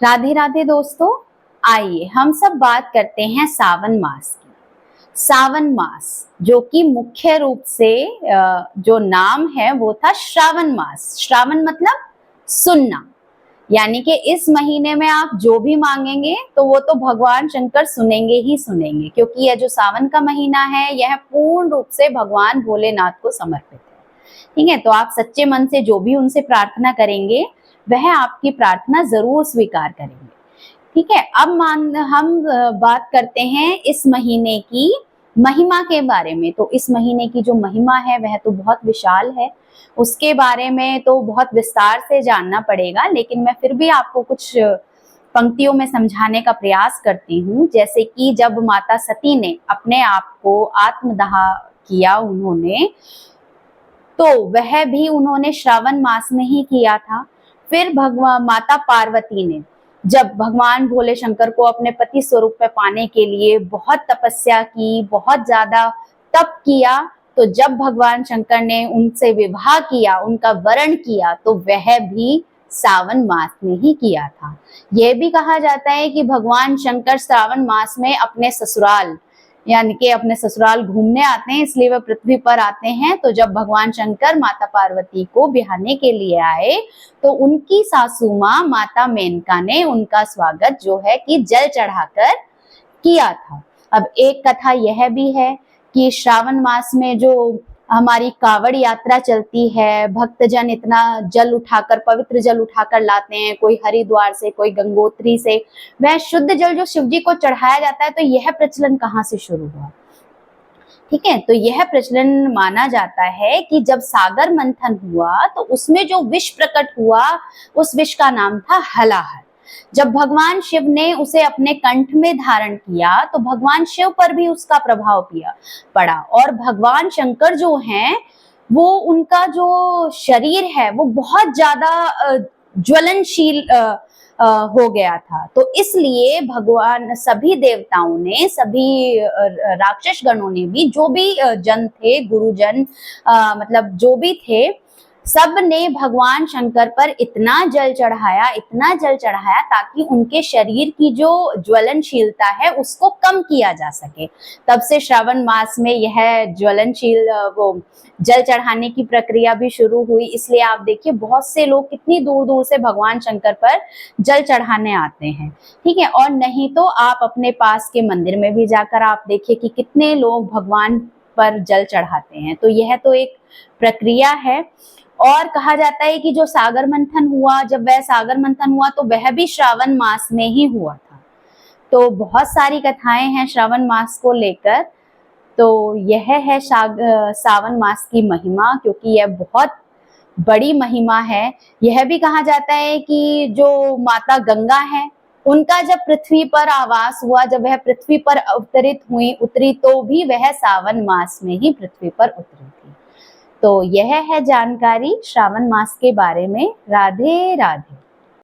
राधे राधे दोस्तों, आइए हम सब बात करते हैं सावन मास की। सावन मास जो कि मुख्य रूप से जो नाम है वो था श्रावण मास। श्रावण मतलब सुनना, यानी कि इस महीने में आप जो भी मांगेंगे तो वो तो भगवान शंकर सुनेंगे ही सुनेंगे, क्योंकि यह जो सावन का महीना है यह पूर्ण रूप से भगवान भोलेनाथ को समर्पित है। ठीक है, तो आप सच्चे मन से जो भी उनसे प्रार्थना करेंगे वह आपकी प्रार्थना जरूर स्वीकार करेंगे। ठीक है, अब हम बात करते हैं इस महीने की महिमा के बारे में। तो इस महीने की जो महिमा है वह तो बहुत विशाल है, उसके बारे में तो बहुत विस्तार से जानना पड़ेगा, लेकिन मैं फिर भी आपको कुछ पंक्तियों में समझाने का प्रयास करती हूँ। जैसे कि जब माता सती ने अपने आप को आत्मदाह किया उन्होंने, तो वह भी उन्होंने श्रावण मास में ही किया था। फिर भगवान माता पार्वती ने जब भगवान भोले शंकर को अपने पति स्वरूप में पाने के लिए बहुत तपस्या की, बहुत ज्यादा तप किया, तो जब भगवान शंकर ने उनसे विवाह किया, उनका वरण किया, तो वह भी सावन मास में ही किया था। यह भी कहा जाता है कि भगवान शंकर श्रावण मास में अपने ससुराल यानी कि अपने ससुराल घूमने आते हैं, इसलिए वह पृथ्वी पर आते हैं। तो जब भगवान शंकर माता पार्वती को बिहाने के लिए आए तो उनकी सासू माँ माता मेनका ने उनका स्वागत जो है कि जल चढ़ाकर किया था। अब एक कथा यह भी है कि श्रावण मास में जो हमारी कावड़ यात्रा चलती है, भक्तजन इतना जल उठाकर, पवित्र जल उठाकर लाते हैं, कोई हरिद्वार से, कोई गंगोत्री से, वह शुद्ध जल जो शिव जी को चढ़ाया जाता है। तो यह प्रचलन कहाँ से शुरू हुआ? ठीक है, तो यह प्रचलन माना जाता है कि जब सागर मंथन हुआ तो उसमें जो विष प्रकट हुआ, उस विष का नाम था हलाहल। जब भगवान शिव ने उसे अपने कंठ में धारण किया तो भगवान शिव पर भी उसका प्रभाव पड़ा, और भगवान शंकर जो हैं वो, उनका जो शरीर है वो बहुत ज्यादा ज्वलनशील हो गया था। तो इसलिए भगवान, सभी देवताओं ने, सभी राक्षस गणों ने भी, जो भी जन थे, गुरुजन, मतलब जो भी थे, सब ने भगवान शंकर पर इतना जल चढ़ाया, इतना जल चढ़ाया, ताकि उनके शरीर की जो ज्वलनशीलता है उसको कम किया जा सके। तब से श्रावण मास में यह ज्वलनशील वो जल चढ़ाने की प्रक्रिया भी शुरू हुई। इसलिए आप देखिए बहुत से लोग कितनी दूर दूर से भगवान शंकर पर जल चढ़ाने आते हैं। ठीक है, और नहीं तो आप अपने पास के मंदिर में भी जाकर आप देखिए कि कितने लोग भगवान पर जल चढ़ाते हैं। तो यह तो एक प्रक्रिया है। और कहा जाता है कि जो सागर मंथन हुआ, जब वह सागर मंथन हुआ तो वह भी श्रावण मास में ही हुआ था। तो बहुत सारी कथाएं हैं श्रावण मास को लेकर। तो यह है सावन मास की महिमा, क्योंकि यह बहुत बड़ी महिमा है। यह भी कहा जाता है कि जो माता गंगा है, उनका जब पृथ्वी पर आवास हुआ, जब वह पृथ्वी पर उतरी, तो भी वह सावन मास में ही पृथ्वी पर उतरी थी। तो यह है जानकारी श्रावण मास के बारे में। राधे राधे।